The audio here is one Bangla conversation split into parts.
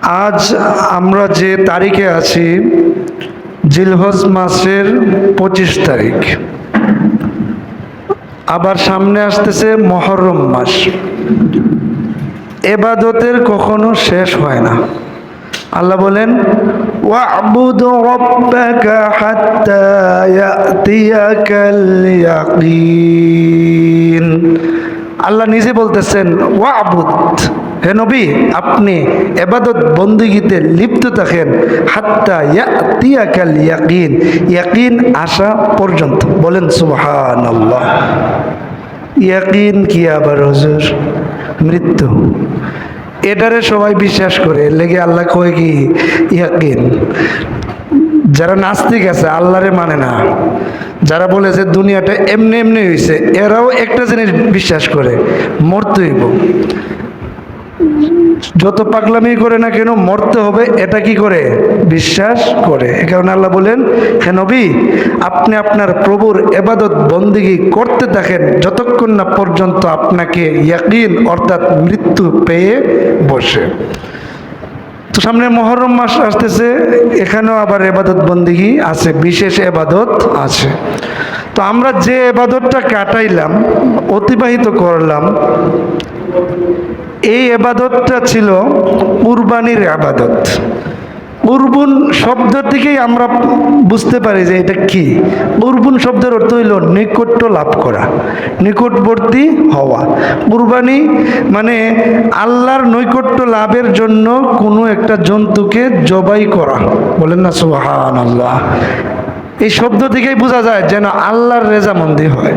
আজ আমরা যে তারিখে আছি জিলহজ মাসের 25 তারিখ, আবার সামনে আসতেছে মুহররম মাস। ইবাদতের কখনো শেষ হয় না। আল্লাহ বলেন ওয়া'বুদ রাব্বাকা হাত্তা ইয়াতিয়াকাল ইয়াকিন। আল্লাহ নিজে বলতেছেন ওয়া'বুদ, হে নবী আপনি ইবাদত বন্দেগীতে লিপ্ত থাকেন হাত্তা ইয়াতিয়াকাল ইয়াকিন, ইয়াকিন আসা পর্যন্ত। বলেন সুবহানাল্লাহ। ইয়াকিন কি আবার হুজুর? মৃত্যু। এটারে সবাই বিশ্বাস করে, লেগে আল্লাহ কয় কি ইয়াকিন। যারা নাস্তিক আছে আল্লাহরে মানে না, যারা বলে যে দুনিয়াটা এমনি এমনি হয়েছে, এরাও একটা জিনিস বিশ্বাস করে, মরতে হইব। যত পাগলামি করে না কেন মরতে হবে, এটা কি করে? বিশ্বাস করে। এ কারণে আল্লাহ বলেন হে নবী আপনি আপনার প্রভুর ইবাদত বন্দেগী করতে থাকেন যতক্ষণ না পর্যন্ত আপনাকে ইয়াকিন অর্থাৎ মৃত্যু পেয়ে বসে। তো সামনে মুহররম মাস আসতেছে, এখানেও আবার ইবাদত বন্দেগী আছে, বিশেষ ইবাদত আছে। তো আমরা যে ইবাদতটা কাটাইলাম, অতিবাহিত করলাম, এই ইবাদতটা ছিল কুরবানির ইবাদত। কুরবান শব্দ থেকেই আমরা বুঝতে পারি যে এটা কি। কুরবান শব্দের অর্থ হইল নৈকট্য লাভ করা, নিকটবর্তী হওয়া। কুরবানি মানে আল্লাহর নৈকট্য লাভের জন্য কোনো একটা জন্তুকে জবাই করা। বলেন না সুবহানাল্লাহ। এই শব্দ থেকেই বোঝা যায় যেন আল্লাহর রেজামন্দি হয়।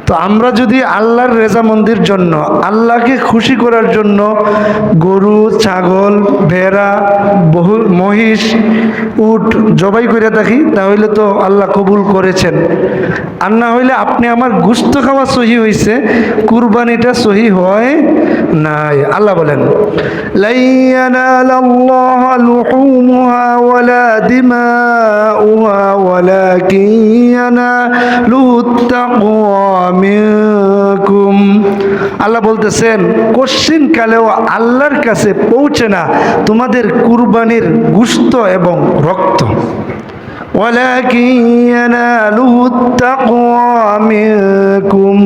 তো আমরা যদি আল্লাহর রেজামন্দির জন্য, আল্লাহকে খুশি করার জন্য গরু, ছাগল, ভেড়া, মহিষ, উট জবাই করে থাকি, তাহলে তো আল্লাহ কবুল করেছেন। আর না হইলে আপনি আমার গোশত খাওয়া সহি হয়েছে, কুরবানিটা সহি হয় নাই। আল্লাহ বলেন লা ইয়ানালাল্লাহু লুহুমুহা ওয়ালা দিমাউহা ওয়ালাকিন ইয়ানালুহুত তাকওয়া মিনকুম। আল্লাহ বলতেছেন কশিন কালেও আল্লাহর কাছে পৌঁছে না তোমাদের কুরবানির গোশত এবং রক্ত। ওয়ালাকিন ইয়ানালুহুত তাকওয়া মিনকুম,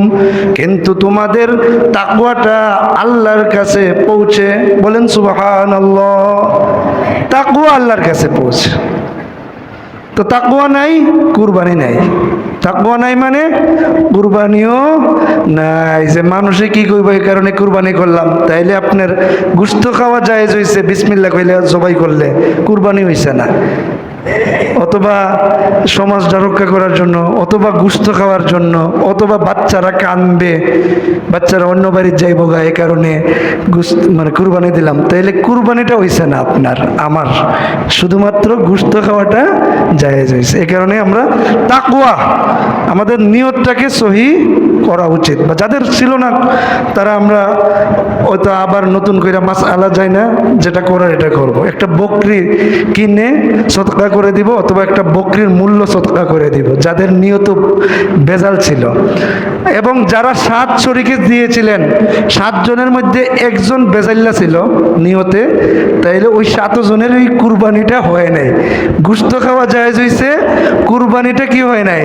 কিন্তু তোমাদের তাকওয়াটা আল্লাহর কাছে পৌঁছে। বলেন সুবহানাল্লাহ। তাকওয়া আল্লাহর কাছে পৌঁছে। তো তাকওয়া নাই, কুরবানি নাই। তাকওয়া নাই মানে কুরবানিও নাই। যে মানুষে কি কইব এই কারণে কুরবানি করলাম, তাইলে আপনার গোশত খাওয়া জায়েজ হইছে বিসমিল্লাহ কইলে জবাই করলে, কুরবানি হইছে না। অথবা সমাজটা রক্ষা করার জন্য, অথবা গোশত খাওয়ার জন্য, অথবা বাচ্চারা কাঁদবে, বাচ্চারা অন্য বাড়ির যাইব গা, এই কারণে মানে কুরবানি দিলাম, তাইলে কুরবানিটা হইছে না আপনার আমার, শুধুমাত্র গোশত খাওয়াটা জায়েজ হয়েছে। এই কারণে আমরা তাকওয়া, আমাদের নিয়তটাকে সহি করা উচিত। বা যাদের ছিল না তারা আমরা হয়তো আবার নতুন করে মাসআলা যায় না, যেটা করার এটা করব। একটা বকরি কিনে সদকা করে দিব, অথবা একটা বকরির মূল্য সদকা করে দিব যাদের নিয়ত ভেজাল ছিল। এবং যারা 7 শরীকে দিয়েছিলেন, 7 জনের মধ্যে একজন বেজাল্লা ছিল নিয়তে, তাইলে ওই 7 জনের ওই কুরবানিটা হয় নাই। গোশত খাওয়া জায়েজ হইছে, কুরবানিটা কি হয় নাই।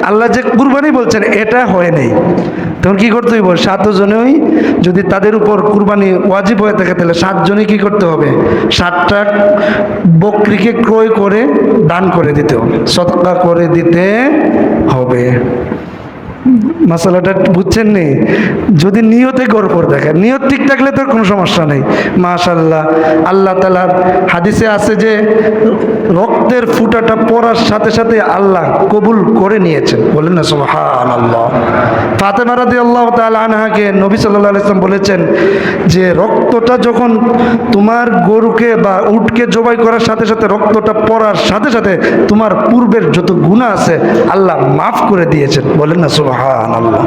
আল্লাহ যে কুরবানি বলছেন এটা হয় নাই। তখন কি করতে হইব? 7 জনেই যদি তাদের উপর কুরবানি ওয়াজিব হয়ে থাকে, তাহলে 7 জনই কি করতে হবে? 7টা বকরিকে ক্রয় করে দান করে দিতে হবে, সদকা করে দিতে হবে। মাসালাটা বুঝছেন নি? যদি নিয়তে গড়পড় দেখে, নিয়ত ঠিক থাকলে তোর কোনো সমস্যা নেই। মাশাআল্লাহ, আল্লাহ তাআলার হাদিসে আছে যে রক্তের ফুটাটা পড়ার সাথে সাথে আল্লাহ কবুল করে নিয়েছেন। বলেন না সুবহানাল্লাহ। ফাতেমা রাদিয়াল্লাহু তাআলা আনহাকে নবী সাল্লাল্লাহু আলাইহি ওয়াসাল্লাম বলেছেন যে রক্তটা যখন তোমার গরুকে বা উটকে জবাই করার সাথে সাথে, রক্তটা পড়ার সাথে সাথে তোমার পূর্বের যত গুনাহ আছে আল্লাহ মাফ করে দিয়েছেন। বলেন না সুবহানাল্লাহ।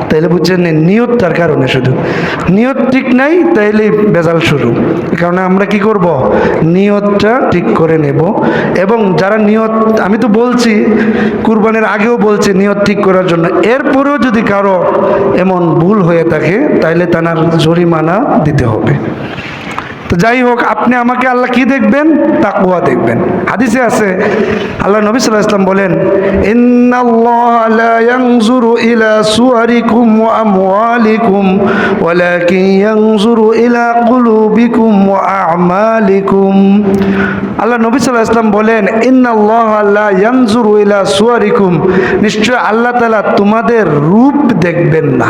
তাইলে বুঝছেন নিয়তটার কারণে, শুধু নিয়ত ঠিক নাই তাইলে বেজাল শুরু। এই কারণে আমরা কি করব? নিয়তটা ঠিক করে নেব। এবং যারা নিয়ত, আমি তো বলছি কুরবানির আগেও বলছি নিয়ত ঠিক করার জন্য, এরপরেও যদি কারো এমন ভুল হয়ে থাকে তাইলে তার জরিমানা দিতে হবে। তো যাই হোক, আপনি আমাকে আল্লাহ কি দেখবেন? তাকওয়া দেখবেন। হাদিসে আছে, আল্লাহ নবী সাল্লাল্লাহু আলাইহি ওয়াসাল্লাম বলেন, ইন্নাল্লাহা লা ইয়ানজুরু ইলা সুওয়ারিকুম ওয়া আমওয়ালিকুম ওয়ালাকিন ইয়ানজুরু ইলা কুলুবিকুম ওয়া আ'মালিকুম। আল্লাহ নবী সাল্লাল্লাহু আলাইহি ওয়াসাল্লাম বলেন, ইন্নাল্লাহা লা ইয়ানজুরু ইলা সুওয়ারিকুম, নিশ্চয় আল্লাহ তাআলা তোমাদের রূপ দেখবেন না,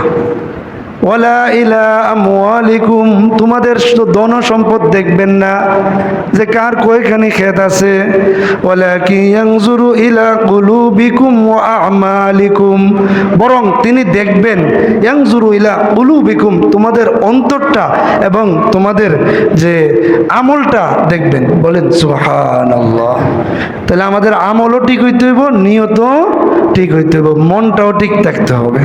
ওয়ালা ইলা আমওয়ালিকুম, তোমাদের ধন সম্পদ দেখবেন না, যে কার কয়খানি ক্ষেত আছে, ওয়ালাকিন ইয়ানজুরু ইলা কুলুবিকুম ওয়া আ'মালিকুম, বরং তিনি দেখবেন ইয়ানজুরু ইলা কুলুবিকুম, তোমাদের অন্তরটা এবং তোমাদের যে আমলটা দেখবেন। বলেন সুবহানাল্লাহ। তাহলে আমাদের আমলও ঠিক হইতে হইব, নিয়তও ঠিক হইতে হইব, মনটাও ঠিক থাকতে হবে।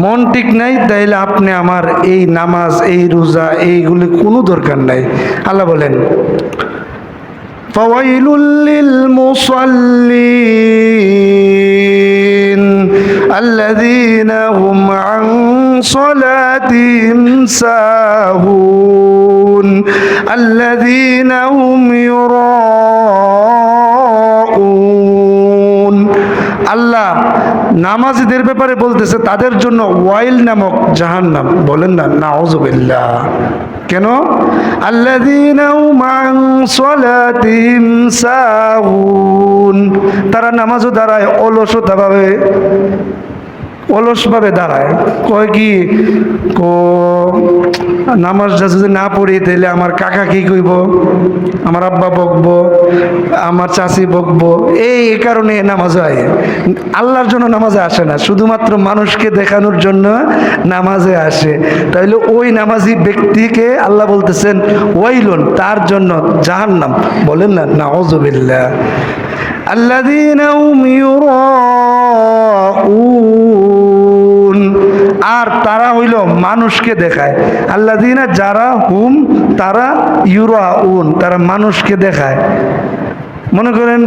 মন ঠিক নাই, তাইলে আপনি আমার এই নামাজ, এই রোজা, এইগুলি কোনো দরকার নাই। আল্লাহ বলেন, ফাওয়াইলুল লিল মুসাল্লিন আল্লাযীনা হুম আন সালাতিহিম সাহুন আল্লাযীনা হুম ইউরাউন। আল্লাহ নামাজীদের ব্যাপারে বলতেছে তাদের জন্য ওয়াইল নামক জাহান্নাম। বলেন না নাউযুবিল্লাহ। কেন? আল্লাযীনা হুম আন সালাতিহিম সাহুন, তারা নামাজও দাঁড়ায় অলসভাবে দাঁড়ায়। কয় কি নামাজটা যদি না পড়ি তাহলে আমার কাকা কি কইব, আমার আব্বা বকবো, আমার চাচি বকবো, এই কারণে নামাজে আয়। আল্লাহর জন্য নামাজে আসে না, শুধুমাত্র মানুষকে দেখানোর জন্য নামাজে আসে। তাইলে ওই নামাজি ব্যক্তিকে আল্লাহ বলতেছেন ওয়াইলুন, তার জন্য জাহান্নাম। বলেন না নাউযুবিল্লাহ। আল্লাযীনা হুম ইউরাউন, আর তারা হইল মানুষকে দেখায়। আল্লাযীনা, যারা, হুম তারা, ইউরাউন তারা মানুষকে দেখায়। মনে করেন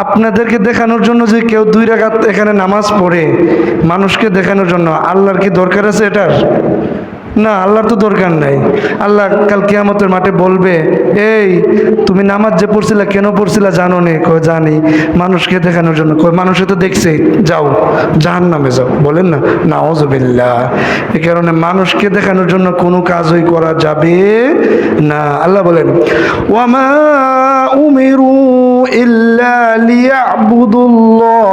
আপনাদেরকে দেখানোর জন্য যে কেউ 2 রাকাত এখানে নামাজ পড়ে মানুষকে দেখানোর জন্য, আল্লাহর কি দরকার আছে এটার? না, আল্লাহর তো দরকার নাই। আল্লাহ কাল কিয়ামতের মাঠে বলবে, এই তুমি নামাজ যে পড়ছিলা কেন পড়ছিলা জানো নে? কয় জানি, মানুষকে দেখানোর জন্য। কয় মানুষে তো দেখছে, যাও জাহান্নামে যাও। বলেন না নাউযুবিল্লাহ। এই কারণে মানুষকে দেখানোর জন্য কোনো কাজই করা যাবে না। আল্লাহ বলেন, ওয়ামা উমিরু ইল্লা লিয়াবুদুল্লাহ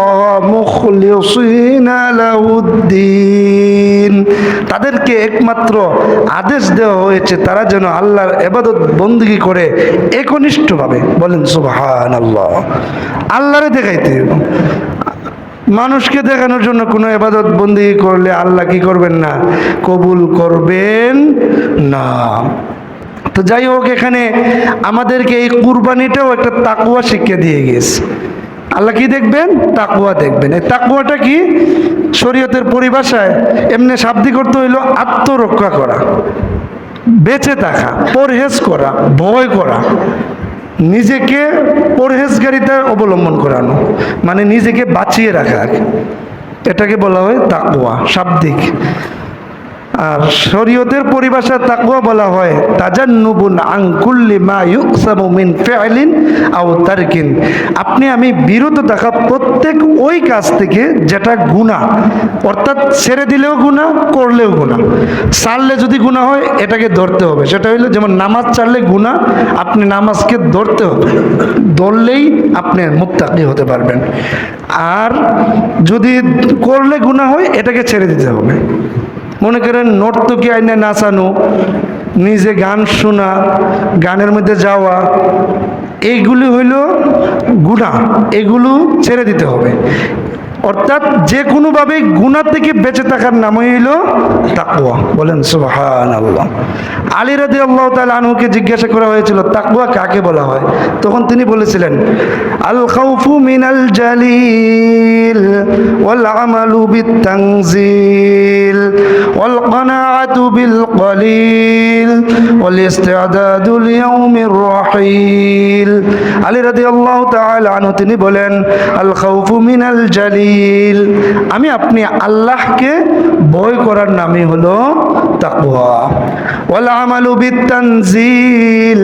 মুখলিসিনা লাহুদ্দিন, তাদেরকে একমাত্র আদেশ দেওয়া হয়েছে তারা যেন আল্লাহর ইবাদত বন্দেগী করে একনিষ্ঠভাবে। বলেন সুবহানাল্লাহ। আল্লাহরে দেখাইতে, মানুষকে দেখানোর জন্য কোনো ইবাদত বন্দেগী করলে আল্লাহ কি করবেন না? কবুল করবেন না। তো যাই হোক, এখানে আমাদেরকে এই কুরবানিটাও একটা তাকওয়া শিক্ষা দিয়ে গেছে। আল্লাহ কি দেখবেন? তাকওয়া দেখবেন। এই তাকওয়াটা কি? শরীয়তের পরিভাষায় এমনি শাব্দিক অর্থ হইল আত্মরক্ষা করা, বেঁচে থাকা, পরহেজ করা, ভয় করা, নিজেকে পরহেজগারিতা অবলম্বন করানো, মানে নিজেকে বাঁচিয়ে রাখা, এটাকে বলা হয় তাকওয়া শাব্দিক। আর শরীয়তের পরিভাষায় তাকওয়া বলা হয় তাজান্নুবুন আন কুল্লি মা ইউকসাবু মিন ফি'লিন আও তারকিন, আপনি আমি বিরত থাকা প্রত্যেক ওই কাজ থেকে যেটা গুনাহ, অর্থাৎ ছেড়ে দিলেও গুনাহ, করলেও গুনাহ। ছাড়লে যদি গুনাহ হয় এটাকে ধরতে হবে। সেটা হইলো যেমন নামাজ ছাড়লে গুনাহ, আপনি নামাজকে ধরতে হবে, ধরলেই আপনি মুত্তাকি হতে পারবেন। আর যদি করলে গুনাহ হয় এটাকে ছেড়ে দিতে হবে। মনে করেন নর্তকী আইনে নাচানো, নিজে গান শোনা, গানের মধ্যে যাওয়া, এইগুলি হইল গুনাহ, এগুলো ছেড়ে দিতে হবে। অর্থাৎ যে কোনোভাবে গুনাহ থেকে বেঁচে থাকার নামই হইল তাকওয়া। বলেন সুবহানাল্লাহ। আলী রাদিয়াল্লাহু তাআলা আনহুকে জিজ্ঞাসা করা হয়েছিল তাকওয়া কাকে বলা হয়, তখন তিনি বলেছিলেন আল খাউফু মিনাল জালিল ওয়াল আমালু বিত তানজিল ওয়াল কানাআতু বিল কলিল ওয়াল ইস্তিআদাদু লিয়াউমির রাহিল। আলী রাদিয়াল্লাহু তাআলা আনহু তিনি বলেন, আল খাউফু মিনাল জালিল, আমি আপনি আল্লাহকে ভয় করার নামই হলো তাকওয়া। ওয়াল আমালু বিত-তানজিল,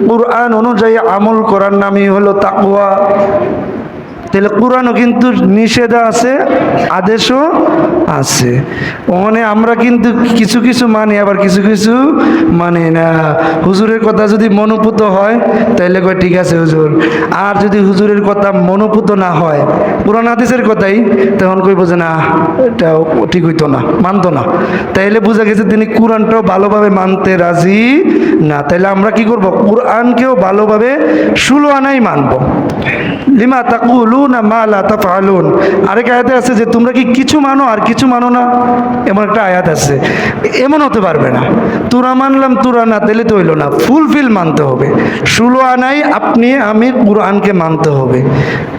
কুরআন অনুযায়ী আমল করার নামই হলো তাকওয়া। তাহলে কোরআনও কিন্তু নিষেধ আছে, আদেশও আছে। ওখানে আমরা কিন্তু কিছু কিছু মানি, আবার কিছু কিছু মানি না। হুজুরের কথা যদি মনোপুত হয় তাহলে কয় ঠিক আছে হুজুর, আর যদি হুজুরের কথা মনোপুত না হয়, কোরআন হাদিসের কথাই, তখন কইব যে না এটা ঠিক হইতো না, মানতো না। তাইলে বোঝা গেছে তিনি কোরআনটাও ভালোভাবে মানতে রাজি না। তাইলে আমরা কি করব? কোরআনকেও ভালোভাবে ষোলো আনাই মানব। লিমা তাকুলুনা মা লা তাফআলুন, আরেক আয়াতে আছে যে তোমরা কি কিছু মানো আর কিছু মানো না, এমন একটা আয়াত আছে। এমন হতে পারবে না, তোরা মানলাম তোরা না, তাহলে তো হইল না। ফুলফিল মানতে হবে, ষোলো আনাই আপনি আমি কোরআনকে মানতে হবে।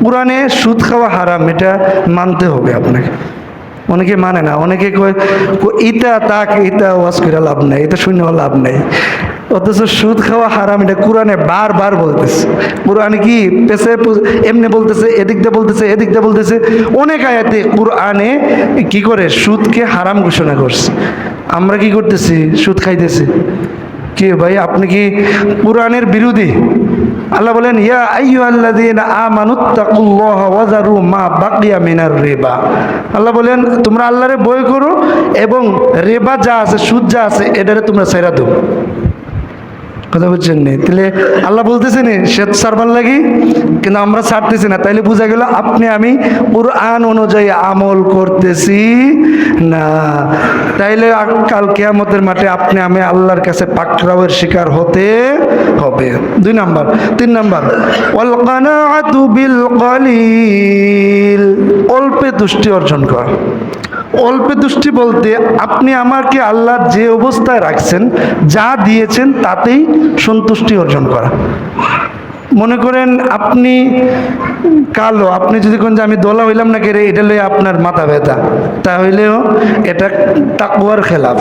কোরআনে সুদ খাওয়া হারাম, এটা মানতে হবে আপনাকে। অনেকে মানে না, অনেকে কয় ইতা তাক, ইতা ওয়াজ করে লাভ নাই, এটা শূন্য লাভ নাই। অথচ সুদ খাওয়া হারাম এটা কোরআনে বারবার বলতেছে। কোরআনে কি পেছে এমনি বলতেছে, এদিক দিয়ে বলতেছে, এদিক দিয়ে বলতেছে। অনেক আয়াতে কোরআনে কি করে সুদকে হারাম ঘোষণা করছে। আমরা কি করতেছি? সুদ খাইতেছি। কি ভাই, আপনি কি কোরআনের বিরোধী? আল্লাহ বলেন, ইয়া আইয়ুহাল্লাযীনা আমানুত্তাকুল্লাহা ওয়া যারু মা বাকিয়া মিনার রিবা। আল্লাহ বলেন তোমরা আল্লাহরে ভয় করো এবং রিবা যা আছে, সুদ যা আছে, এটারে তোমরা ছেড়ে দাও। কথা বুঝছেন নি? তাহলে আল্লাহ বলতেছেন শ্বেত সারবার লাগি, কিন্তু আমরা ছাড়তেছি না। তাইলে বোঝা গেল আপনি আমি কোরআন অনুযায়ী আমল করতেছি না। তাইলে কাল কিয়ামতের মাঠে আপনি আমি আল্লাহর কাছে পাকড়াওয়ের শিকার হতে হবে। 2 নাম্বার। 3 নাম্বার, ওয়াল কানাআতু বিল কলিল, অল্পে তুষ্টি অর্জন করা। অল্পে তুষ্টি বলতে আপনি আমাকে আল্লাহ যে অবস্থায় রাখছেন, যা দিয়েছেন তাতেই সন্তুষ্টি অর্জন করা। মনে করেন আপনি কালো, আপনি যদি কোন যে আমি দলা হইলাম না কে রে, এটা লইয়া আপনার মাথা ব্যথা, তাহলেও এটা তাকওয়ার খেলাফ।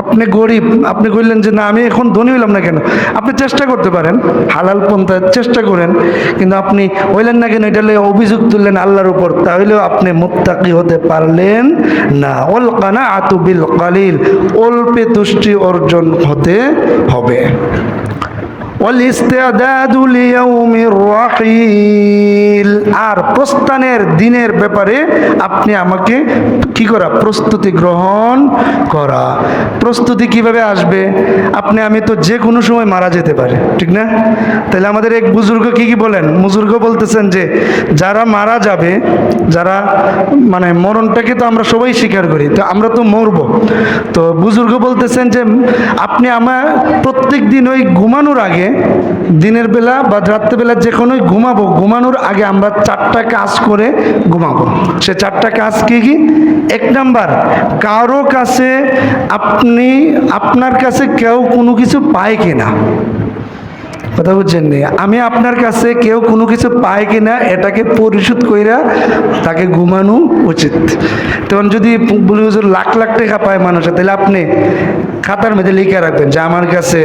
আপনি গরিব, আপনি কইলেন যে না আমি এখন ধনী হইলাম না কেন, আপনি চেষ্টা করতে পারেন, হালাল পন্থায় চেষ্টা করেন, কিন্তু আপনি হইলেন না কেন এটা লইয়া অভিযোগ তুললেন আল্লাহর উপর, তাহলেও আপনি মুত্তাকি হতে পারলেন না। ওয়াল কানাআতু বিল কলিল, অল্পে তুষ্টি অর্জন হতে হবে। ওয়াল ইস্তিআদাদু লিয়াউমির রাহিল, আর প্রস্থানের দিনের ব্যাপারে আপনি আমাকে কি করা? প্রস্তুতি গ্রহণ করা। প্রস্তুতি কিভাবে আসবে? আপনি আমি তো যে কোনো সময় মারা যেতে পারে, ঠিক না? তাহলে আমাদের এক বুজুর্গ কি বলেন? বুজুর্গ বলতেছেন যে যারা মারা যাবে, যারা মানে মরণটাকে তো আমরা সবাই স্বীকার করি, তো আমরা তো মরবো। তো বুজুর্গ বলতেছেন যে আপনি আমার প্রত্যেক দিন ওই ঘুমানোর আগে, দিনের বেলা বা রাত্রেবেলা যে কোনো ঘুমাবো, ঘুমানোর আগে আমরা 4টা কাজ করে ঘুমাবো। সে 4টা কাজ কি কি? 1 নাম্বার, কারো কাছে আপনার কাছে কেউ কোনো কিছু পায় কিনা, কথা বুঝছেন নি? আমি আপনার কাছে কেউ কোনো কিছু পায় কিনা এটাকে পরিশোধ কইরা তাকে ঘুমানো উচিত। তখন যদি বলি হুজুর লাখ লাখ টাকা পায় মানুষে, তাহলে আপনি খাতার মধ্যে লিখে রাখবেন যে আমার কাছে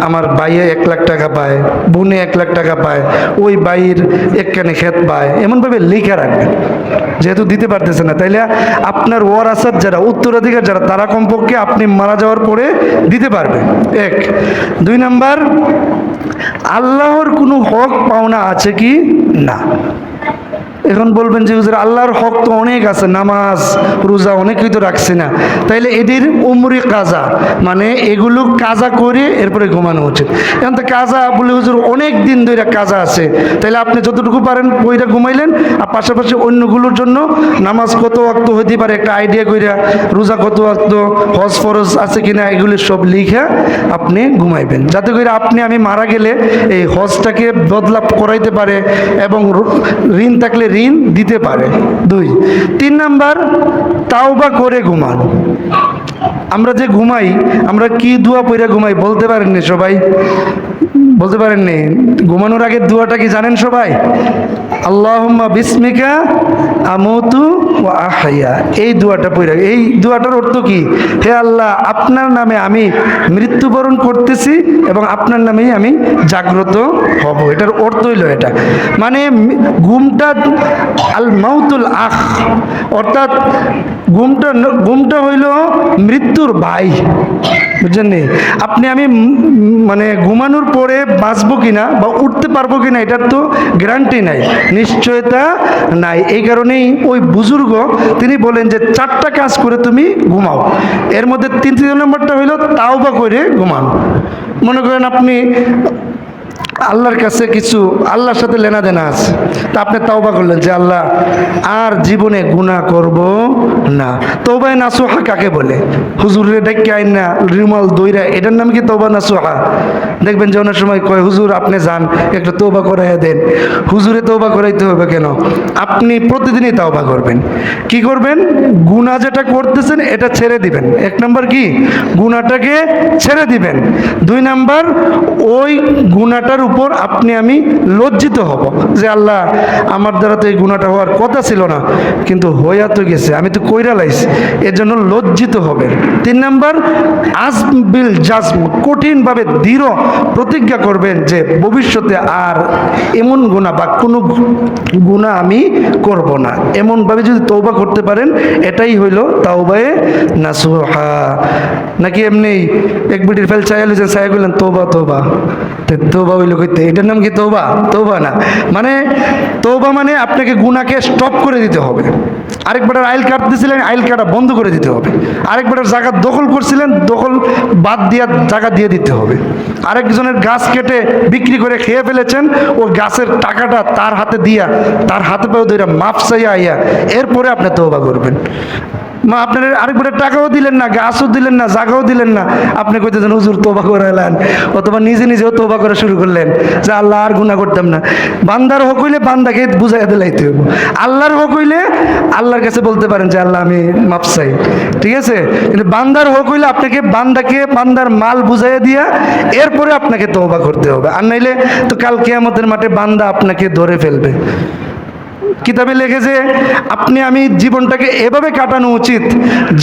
আমার ভাইয়ে 1 লাখ টাকা পায়, বোনে 1 লাখ টাকা পায়, ওই ভাইয়ের একখানে ক্ষেত পায়, এমনভাবে লিখে রাখবেন। যেহেতু দিতে পারতেছে না, তাইলে আপনার ওয়ারাসাত যারা, উত্তরাধিকার যারা, তারা কমপক্ষে আপনি মারা যাওয়ার পরে দিতে পারবে। 1। 2 নাম্বার, আল্লাহর কোনো হক পাওনা আছে কি না। এখন বলবেন যে হুজুর আল্লাহর হক তো অনেক আছে, নামাজ রোজা অনেকেই তো রাখছে না, তাইলে এদের উমরি কাজা, মানে এগুলো কাজা করে এরপরে ঘুমানো উচিত। এখন তো কাজা বলে হুজুর অনেক দিন ধরে কাজা আছে, তাইলে আপনি যতটুকু পারেন ওইটা ঘুমাইলেন, আর পাশাপাশি অন্যগুলোর জন্য নামাজ কত ওয়াক্ত হইতে পারে একটা আইডিয়া কইরা, রোজা কত ওয়াক্ত, হজ ফরজ আছে কিনা, এগুলি সব লিখে আপনি ঘুমাইবেন, যাতে করে আপনি আমি মারা গেলে এই হজটাকে বদলা করাইতে পারে এবং ঋণ থাকলে ঋণ দিতে পারে। 2। 3 নাম্বার, তাওবা করে ঘুমানো। আমরা যে ঘুমাই, আমরা কি দোয়া পড়ে ঘুমাই বলতে পারেননি সবাই? বলতে পারেননি? ঘুমানোর আগে দোয়াটা কি জানেন সবাই? আল্লাহুম্মা বিসমিকা আমুতু ওয়া আহইয়া, এই দোয়াটা পড়ে। এই দোয়াটার অর্থ কি? হে আল্লাহ, আপনার নামে আমি মৃত্যুবরণ করতেছি এবং আপনার নামেই আমি জাগ্রত হব। এটার অর্থ হইল এটা, মানে ঘুমটা আল মাউতুল আখ, অর্থাৎ ঘুমটা হইল মৃত্যুর ভাই, বুঝছেন নি? আপনি আমি মানে ঘুমানোর পরে বাঁচবো কিনা বা উঠতে পারবো কিনা এটার তো গ্যারান্টি নাই, নিশ্চয়তা নাই। এই কারণেই ওই বুজুর্গ তিনি বলেন যে 4টা কাজ করে তুমি ঘুমাও। এর মধ্যে 3 নম্বরটা হইল তাওবা করে ঘুমানো। মনে করেন আপনি আল্লাহর কাছে কিছু, আল্লাহর সাথে লেনা দেনা আছে, তা আপনি তওবা করলেন যে আল্লাহ আর জীবনে গুনাহ করব না। তওবায়ে নাসুহা কাকে বলে? হুজুরের ডাক্কে আইন না রিমাল দইরা, এটার নাম কি তওবা নাসুহা? দেখবেন যে অনেক সময় কয় হুজুর আপনি যান একটু তওবা করাইয়া দেন। হুজুরে তওবা করাইতে হবে কেন? আপনি প্রতিদিনই তওবা করবেন। কি করবেন? গুনাহ যেটা করতেছেন এটা ছেড়ে দিবেন। 1 নম্বর কি? গুনাহটাকে ছেড়ে দিবেন। 2 নম্বর, ওই গুনাহটার উপর আপনি আমি লজ্জিত হব যে আল্লাহ আমার দ্বারা তো এই গুনাহটা হওয়ার কথা ছিল না, কিন্তু হইয়া তো গেছে, আমি তো কইরা লাইছি, এর জন্য লজ্জিত হবেন। 3 নম্বর, আজম বিল জাজম, কঠিনভাবে দৃঢ় প্রতিজ্ঞা করবেন যে ভবিষ্যতে আর এমন গুনাহ বা কোনো গুনাহ আমি করব না। এমনভাবে যদি তওবা করতে পারেন, এটাই হইল তাওবায়ে নাসুহা। নাকি এমনি এক বিটির ফেল চাইলে যে চাই করলেন তওবা তওবা, তওবা হইল কইতে, এটার নাম কি তওবা? তওবা না। মানে তওবা মানে আপনাকে গুনাহকে স্টপ করে দিতে হবে। আরেকবারের আইল কাটতেছিলেন, আইল কাটা বন্ধ করে দিতে হবে। আরেকবারের জায়গা দখল করছিলেন, দখল বাদ দিয়া জায়গা দিয়ে দিতে হবে। আরেকজনের গাছ কেটে বিক্রি করে খেয়ে ফেলেছেন, ও গাছের টাকাটা তার হাতে দিয়া, তার হাতে পায়ে ধরে মাফ চাইয়া আইয়া এরপরে আপনি তওবা করবেন। মা আপনার আরেকবারের টাকাও দিলেন না, গাছও দিলেন না, জায়গাও দিলেন না, আপনি কইতেছেন হুজুর তওবা করাইলেন, অথবা নিজে নিজেও তওবা করা শুরু করলেন যে আল্লাহ আর গুনাহ করতাম না। বান্দার হক হইলে বান্দাকে বুঝাইয়া দিলাইতে হইব, আল্লাহর হক হইলে আল্লাহর কাছে বলতে পারেন যে আল্লাহ আমি মাফ চাই, ঠিক আছে? কিন্তু বান্দার হক হইলে আপনাকে বান্দার মাল বুঝাইয়া দিয়া এরপরে আপনাকে তওবা করতে হবে, আর নাইলে তো কাল কিয়ামতের মাঠে বান্দা আপনাকে ধরে ফেলবে। কিতাবে লিখেছে আপনি আমি জীবনটাকে এভাবে কাটানো উচিত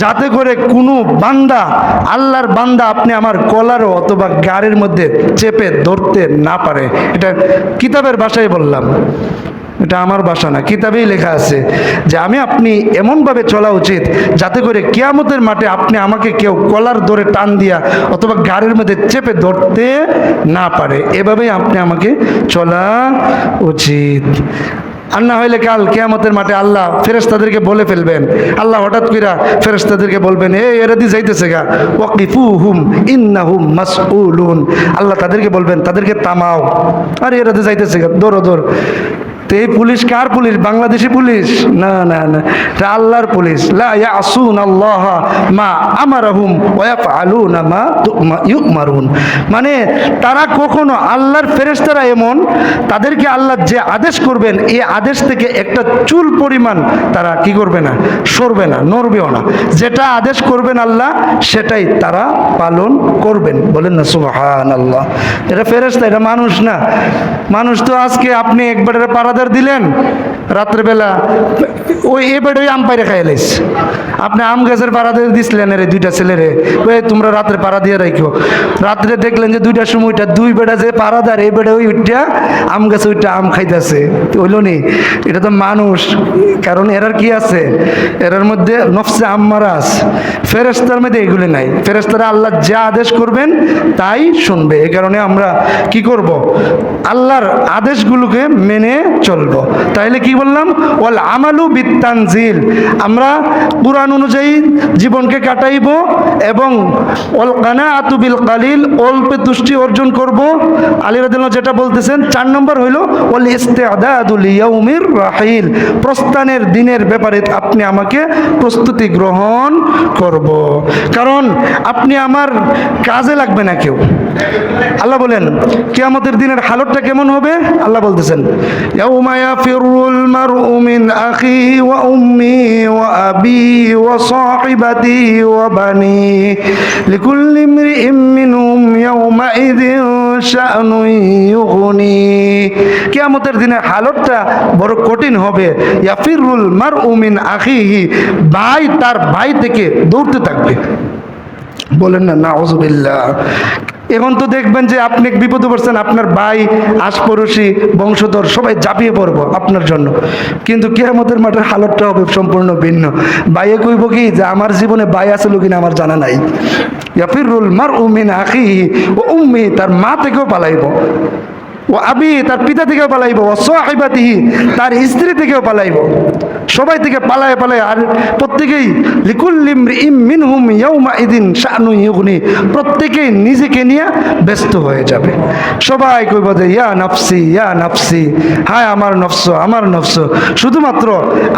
যাতে করে কোনো বান্দা, আল্লাহর বান্দা আপনি আমার কলারও অথবা গাড়ির মধ্যে চেপে ধরতে না পারে। এটা কিতাবের ভাষায় বললাম, এটা আমার ভাষা না, কিতাবেই লেখা আছে যে আমি আপনি এমনভাবে চলা উচিত যাতে করে কিয়ামতের মাঠে আপনি আমাকে কেউ কলার ধরে টান দিয়া অথবা গাড়ির মধ্যে চেপে ধরতে না পারে। এভাবেই আপনি আমাকে চলা উচিত। আর না হইলে কাল কিয়ামতের মাঠে আল্লাহ ফেরেশতাদেরকে বলে ফেলবেন, আল্লাহ হঠাৎ কইরা ফেরেশতাদেরকে বলবেন এরা দি যাইতেছে গা, ওয়াকিফুহুম ইন্নাহুম মাসউলুন। আল্লাহ তাদেরকে বলবেন তাদেরকে থামাও, আরে এরা দি যাইতেছে গা, দৌড় দৌড়। তো এই পুলিশ কার পুলিশ? বাংলাদেশি পুলিশ না, না না, এটা আল্লাহর পুলিশ। লা ইয়াসুনাল্লাহ মা আমারহুম ওয়া ইয়াফআলুনা মা ইউমারুন। মানে তারা কখনো, আল্লাহর ফেরেশতারা এমন, তাদেরকে আল্লাহ যে আদেশ করবেন এই আদেশ থেকে একটা চুল পরিমাণ তারা কি করবে না, সরবে না, নড়বেও না। যেটা আদেশ করবেন আল্লাহ সেটাই তারা পালন করবেন। বলেন না সুবহানাল্লাহ। এটা ফেরেশতা, এটা মানুষ না। মানুষ তো আজকে আপনি একবারে পাড়াদার দিলেন, রাত্রেবেলা ওই এবার ওই আম পাইরে খাইয়ে লাইছে। আপনি আম গাছের পাড়া দিয়ে দিছিলেন রে 2টা ছেলেরে, ওই তোমরা রাত্রে পাড়া দিয়ে রাখো। রাত্রে দেখলেন যে 2টার সময়টা 2 বেটা যে পাড়াদার, এই বেটা ওই উঠটা আম গাছে ওইটা আম খাইতেছে, হইল নি? এটা তো মানুষ। কারণ এরার কি আছে? এরার মধ্যে নফসে আম্মারা আছে। ফেরেশতার মধ্যে এগুলি নাই। ফেরেশতারা আল্লাহ যা আদেশ করবেন তাই শুনবে। এই কারণে আমরা কি করব? আল্লাহর আদেশগুলোকে মেনে চলবো। তাইলে কি বললাম? ওয়াল আমালু বিত্তানজিল, আমরা কুরআন অনুযায়ী জীবনকে কাটাইব এবং ওয়াল কানাআতু বিল কালিল, অল্পে তুষ্টি অর্জন করব। আলী রাদিয়াল্লাহু যেটা বলতেছেন 4 নম্বর হইল ওয়াল ইস্তিআদাদু লিয়াউমির রাহিল, প্রস্থানের দিনের ব্যাপারে আপনি আমাকে প্রস্তুতি গ্রহণ করব। কারণ আপনি আমার কাজে লাগবে না কেউ। আল্লাহ বলেন কিয়ামতের দিনের হালতটা কেমন হবে? আল্লাহ বলতেছেন ইয়াউমা ইয়াফিরুল المرء من أخيه وأمه وأبيه وصاحبته وبنيه لكل امرئ منهم يومئذ شأن يغنيه কিয়ামতের দিনে হালতটা বড় কঠিন হবে। ইয়াফিরুল মারউ মিন আখিহি, ভাই তার ভাই থেকে দৌড়তে থাকবে। বলেন না নাউযুবিল্লাহ। এখন তো দেখবেন যে আপনি বিপদে পড়ছেন, আপনার ভাই, আশপড়শি, বংশধর সবাই ঝাঁপিয়ে পড়বো আপনার জন্য, কিন্তু কিয়ামতের মাঠের হালতটা হবে সম্পূর্ণ ভিন্ন। ভাইয়ে কইব কি যে আমার জীবনে ভাই আসলো কিনা আমার জানা নাই। ইয়াফিরুল মারউ মিন আখিহি ওয়া উম্মিহি, তার মা থেকেও পালাইব, ও আবি তার পিতা থেকেও পালাইব, ও সাহিবাতিহি তার স্ত্রী থেকেও পালাইব, সবাই থেকে পালায় পালায়। আর প্রত্যেকেই লিকুল্লি ইমরিইম মিনহুম ইয়াউমাইদিন শানুন ইউগনি, প্রত্যেকেই নিজেকে নিয়ে ব্যস্ত হয়ে যাবে। সবাই কইব যে ইয়া নাফসি ইয়া নাফসি, হায় আমার নফস আমার নফস। শুধুমাত্র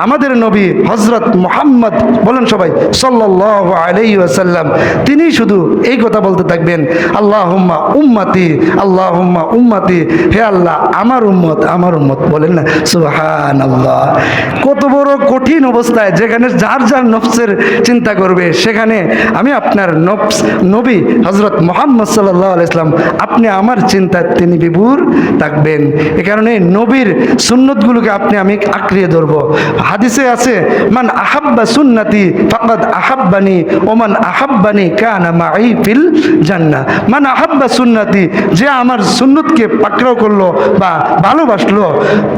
আমাদের নবী হযরত মুহাম্মদ, বলেন সবাই সাল্লাল্লাহু আলাইহি ওয়াসাল্লাম, তিনি শুধু এই কথা বলতে থাকবেন, আল্লাহুম্মা উম্মতি আল্লাহুম্মা উম্মতি, হে আল্লাহ আমার উম্মত আমার উম্মত। বলেন না সুবহানাল্লাহ। কত বড় কঠিন অবস্থায়, যেখানে যার যার নফসের চিন্তা করবে, সেখানে আমি আপনার নফস নবী হযরত মুহাম্মদ সাল্লাল্লাহু আলাইহি ওয়াসাল্লাম, আপনি আমার চিন্তায় তিনি বিভোর থাকবেন। এ কারণে নবীর সুন্নতগুলোকে আপনি আমি আঁকড়িয়ে ধরবো। হাদিসে আছে, মান আহাব্বা সুন্নতি ফাকাদ আহাব্বানি ওমান আহাব্বানি কানা মাই ফিল জান্নাহ। মান আহাব্বা সুন্নতি, যে আমার সুন্নতকে পাকড়াও করলো বা ভালোবাসলো,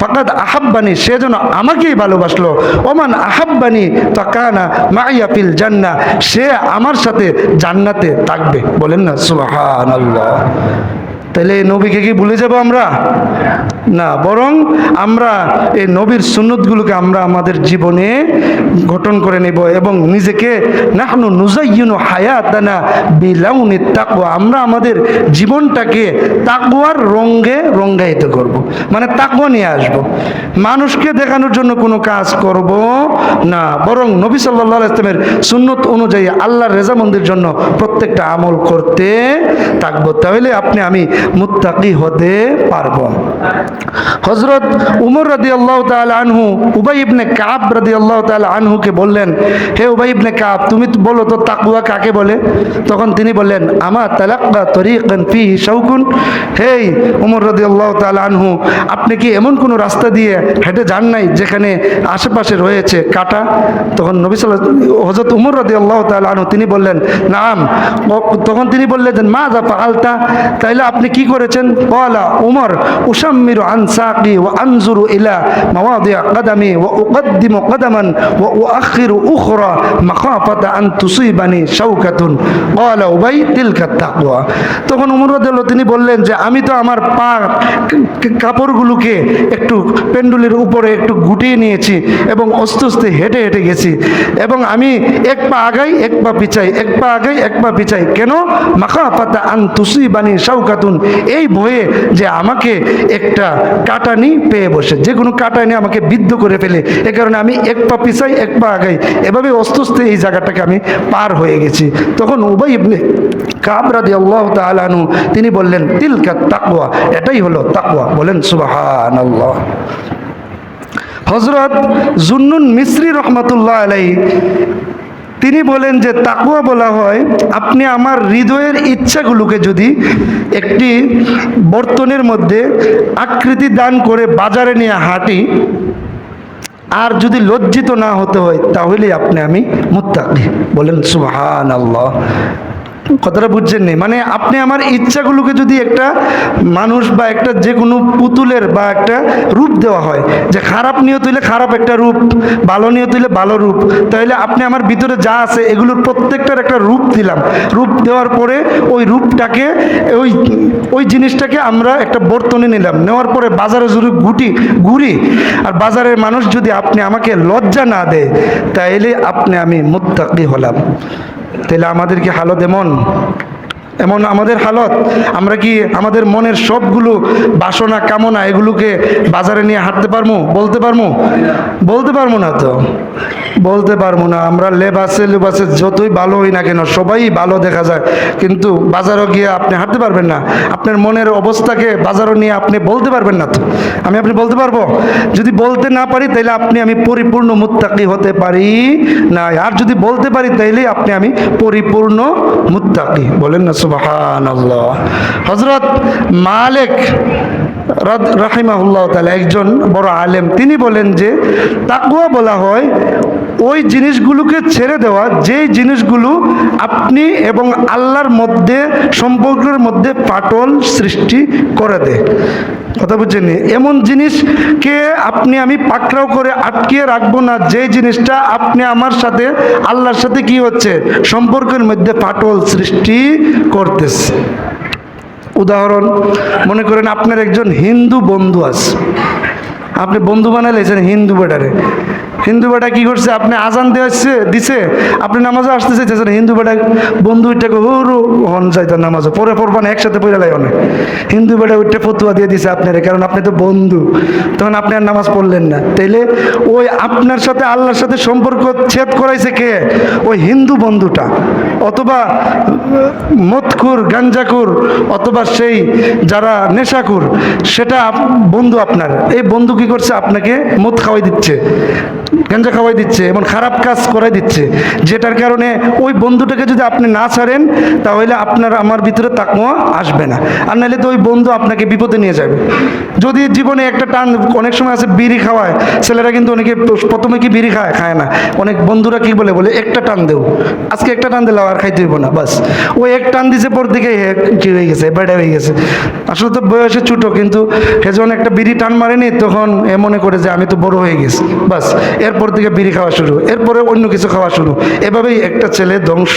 ফাকাদ আহাব্বানি, সে যেন আমাকেই ভালোবাসলো, ওমান আহাব্বানি ফাকানা মাইয়া ফিল জান্নাহ, সে আমার সাথে জান্নাতে থাকবে। বলেন না সুবহানাল্লাহ। তাহলে এই নবীকে কি ভুলে যাব আমরা? না, বরং আমরা এই নবীর সুন্নতগুলোকে আমরা আমাদের জীবনে গঠন করে নেব এবং নিজেকে নাহনু নুজাইয়িনু হায়াতানা বিলাউনিত তাকওয়া, আমরা আমাদের জীবনটাকে তাকওয়ার রঙে রঙায়িত করব। মানে তাকওয়া নিয়ে আসব। মানুষকে দেখানোর জন্য কোনো কাজ করব না, বরং নবী সাল্লাল্লাহু আলাইহি ওয়াসাল্লামের সুন্নত অনুযায়ী আল্লাহর রেজামন্দির জন্য প্রত্যেকটা আমল করতে থাকবো। তাহলে আপনি আমি মুত্তাকি হতে পারবো। হযরত উমর রাদিয়াল্লাহু তাআলা আনহু উবাই ইবনে কাব রাদিয়াল্লাহু তাআলা আনহুকে বললেন, হে উবাই ইবনে কাব, তুমি তো বলো তো তাকওয়া কাকে বলে? তখন তিনি বললেন, আমা তালাক্কা তরিকান ফিহি শাওকুন। হে উমর রাদিয়াল্লাহু তাআলা আনহু, আপনি কি এমন কোনো রাস্তা দিয়ে হেঁটে যান নাই যেখানে আশেপাশে রয়েছে কাঁটা? তখন নবী সাল্লাল্লাহু, হযরত উমর রাদিয়াল্লাহু তাআলা আনহু তিনি বললেন, নাম। তখন তিনি বললেন, মাযা ফাআলতা, তাইলে আপনি কি করেছেন? ক্বালা উমর, উশাম্মিরু আন সাকি ওয়া আনজুরু ইলা মাওয়াদিআ কাদামি ওয়া উকদ্দিমু কাদামান ওয়া উআখিরু উখরা মাখাফাতা আন তুসিবানি শাওকাতুন। ক্বালা উবাই তিলকা তাকওয়া। তখন উমর রাদিয়াল্লাহু তিনি বললেন যে আমি তো আমার পা কাপড়গুলোকে একটু পেন্ডুলের উপরে একটু গুটিয়ে নিয়েছি এবং আস্তে আস্তে হেঁটে হেঁটে গেছি এবং আমি এক পা আগাই এক পা পিছাই, এক পা আগাই এক পা পিছাই। কেন? মাখাফাতা আন তুসিবানি শাওকাতুন, এই ভয়ে যে আমাকে একটা কাটানি পেয়ে বসে, যে কোনো কাটানি আমাকে বিদ্ধ করে ফেলে, এ কারণে আমি এক পা পিছাই এক পা আগাই, এভাবে আস্তে আস্তে এই জায়গাটাকে আমি পার হয়ে গেছি। তখন উবাই ইবনে কাব রাদিয়াল্লাহু তাআলা আনহু তিনি বললেন, তিলকা তাকওয়া, এটাই হলো তাকওয়া। বলেন সুবহানাল্লাহ। হযরত জুন্নুন মিসরি রহমাতুল্লাহ আলাইহি তিনি বলেন যে তাকওয়া বলা হয় আপনি আমার হৃদয়ের ইচ্ছাগুলোকে যদি একটি বর্তনের মধ্যে আকৃতি দান করে বাজারে নিয়ে হাঁটি, আর যদি লজ্জিত না হতে হয়, তাহলে আপনি আমি মুত্তাকি। বলেন সুবহানাল্লাহ। কথাটা বুঝছেন নি? মানে আপনি আমার ইচ্ছাগুলোকে যদি একটা মানুষ বা একটা যে কোনো পুতুলের বা একটা রূপ দেওয়া হয়, যে খারাপ নিয়ত হইলে খারাপ একটা রূপ, ভালো নিয়ত হইলে ভালো রূপ, তাহলে আপনি আমার ভিতরে যা আছে এগুলোর প্রত্যেকটার একটা রূপ দিলাম। রূপ দেওয়ার পরে ওই রূপটাকে ওই জিনিসটাকে আমরা একটা বর্তনে নিলাম, নেওয়ার পরে বাজারে যদি ঘুরি আর বাজারের মানুষ যদি আপনি আমাকে লজ্জা না দেয়, তাহলে আপনি আমি মুত্তাকি হলাম। তাহলে আমাদের কি হালত এমন? এমন আমাদের হালত, আমরা কি আমাদের মনের সবগুলো বাসনা কামনা এগুলোকে বাজারে নিয়ে হাঁটতে পারবো? বলতে পারবো? বলতে পারবো না তো, বলতে পারবো না। আমরা লেবাসে যতই ভালো হই না কেন, সবাই ভালো দেখা যায়, কিন্তু বাজারও গিয়ে আপনি হাঁটতে পারবেন না। আপনার মনের অবস্থাকে বাজারও নিয়ে আপনি বলতে পারবেন না তো। আপনি বলতে পারবো? যদি বলতে না পারি তাহলে আমি পরিপূর্ণ মুত্তাকি হতে পারি না। আর যদি বলতে পারি তাইলে আমি পরিপূর্ণ মুত্তাকি। বলেন না সুবহানাল্লাহ। হযরত মালিক রাহিমাহুল্লাহ তাআলা একজন বড় আলেম, তিনি বলেন যে তাকওয়া বলা হয় ওই জিনিসগুলোকে ছেড়ে দেওয়া যেই জিনিসগুলো আপনি এবং আল্লাহর মধ্যে সম্পর্কের মধ্যে ফাটল সৃষ্টি করে দেয়। কথা বুঝছেন? এমন জিনিসকে আমি পাকড়াও করে আটকিয়ে রাখবো না যে জিনিসটা আপনি আমার সাথে আল্লাহর সাথে কি হচ্ছে, সম্পর্কের মধ্যে ফাটল সৃষ্টি করতেছে। উদাহরণ, মনে করেন আপনার একজন হিন্দু বন্ধু আছে, আপনি বন্ধু বানাইলেছেন হিন্দু বেটারে। হিন্দু বেটা কি করছে, আপনি আজান দিছে, আপনি নামাজে আসতে চাইতেছেন, হিন্দু বেটা বন্ধু ওইটাকে হুরু হন যাইতেন নামাজে পরে পড়বান একসাথে পড়ে লাই অনেক। হিন্দু বেটা ওইটা ফতুয়া দিয়ে দিছে আপনারে, কারণ আপনি তো বন্ধু, তখন আপনি আর নামাজ পড়লেন না। তাইলে ওই আপনার সাথে আল্লাহর সাথে সম্পর্ক ছেদ করাইছে কে? ওই হিন্দু বন্ধুটা, অথবা মদখুর, গাঞ্জাখুর, অথবা সেই যারা নেশাখুর, সেটা বন্ধু আপনার। এই বন্ধু কি করছে, আপনাকে মদ খাওয়াই দিচ্ছে, গাঞ্জা খাওয়াই দিচ্ছে, এমন খারাপ কাজ করাই দিচ্ছে, যেটার কারণে ওই বন্ধুটাকে যদি আপনি না ছাড়েন তাহলে আমার ভিতরে তাকওয়া আসবে না। আর নাহলে তো ওই বন্ধু আপনাকে বিপদে নিয়ে যাবে। যদি জীবনে একটা টান, অনেক সময় আছে বিড়ি খাওয়ায় ছেলেরা, কিন্তু অনেকে প্রথমে কি বিড়ি খায় না, অনেক বন্ধুরা কি বলে একটা টান দেও, আজকে একটা টান দিলাম আর খাইতে হইব না, বাস ওই এক টান দিছে, পর দিকে কি হয়ে গেছে, বেড়া হয়ে গেছে। আসলে তো বয়সে ছোট, কিন্তু সে যখন একটা বিড়ি টান মারেনি তখন মনে করে যে আমি তো বড় হয়ে গেছি, বাস এরপর থেকে বিড়ি খাওয়া শুরু, এরপরে অন্য কিছু খাওয়া শুরু, এভাবেই একটা ছেলে ধ্বংস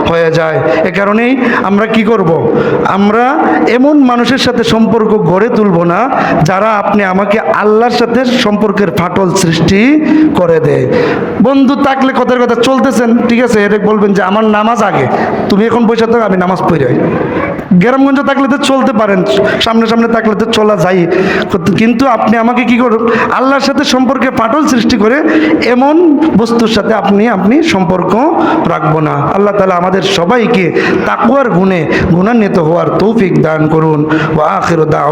হয়ে যায়। এ কারণেই আমরা কি করব, আমরা এমন মানুষের সাথে সম্পর্ক গড়ে তুলব না যারা আমাকে আল্লাহর সাথে সম্পর্কের ফাটল সৃষ্টি করে দেয়। বন্ধু থাকলে কথার কথা চলতেছেন, ঠিক আছে, এটা বলবেন যে আমার নামাজ আগে, তুমি এখন বসে থাকো, আমি নামাজ পড়ে। গ্রামগঞ্জে থাকলে তো চলতে পারেন, সামনে সামনে থাকলে তো চলা যায়, কিন্তু আপনি আমাকে কি করুন, আল্লাহর সাথে সম্পর্কে ফাটল সৃষ্টি করে এমন বস্তুর সাথে আপনি সম্পর্ক রাখবো না। আল্লাহ তাআলা আমাদের সবাইকে তাকওয়ার গুণে গুণান্বিত হওয়ার তৌফিক দান করুন। ওয়া আখিরু দাওয়া।